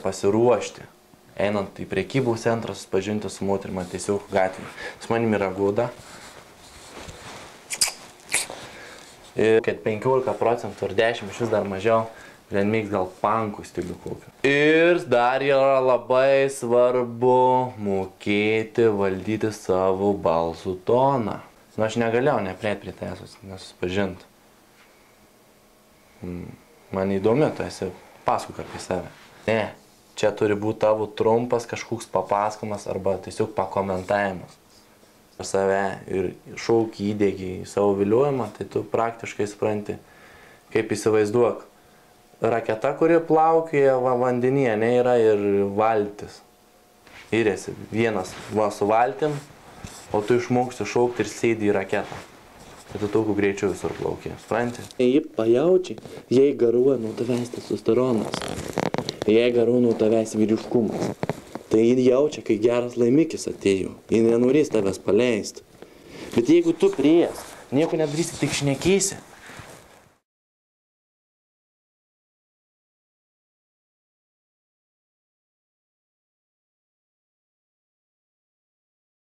pasiruošti. Einant į prekybų centrą, susipažinti su moterimi, tiesiog gatvėje. Su manim yra Guda. Ir kad 15% ar 10, iš vis dar mažiau, mėgs gal pankų stilių kokių. Ir dar yra labai svarbu mokėti valdyti savo balsų toną. Nu, aš negalėjau neprieiti prie tavęs, nesusipažinti. Man įdomi, tu esi pasakok apie save. Ne, čia turi būti tavo trumpas kažkoks papasakojimas arba tiesiog pakomentavimas. Ar save ir šaukį įdėgi į savo viliojimą, tai tu praktiškai supranti, kaip įsivaizduok. Raketa, kuri plaukioja vandenyje, ne, yra ir valtis. Ir esi vienas su valtim, o tu išmoksi šaukti ir sėdi į raketą. Ir tu tokiu greičiu visur plauki, supranti? Jei pajaučiai, jei garuoja nuo tavęs testosteronas, jei garuoja nuo tavęs vyriškumas, tai jį jaučia, kai geras laimikis atėjo, jį nenorės tavęs paleisti. Bet jeigu tu priejas, nieko nedarysi, tik šnekėsi,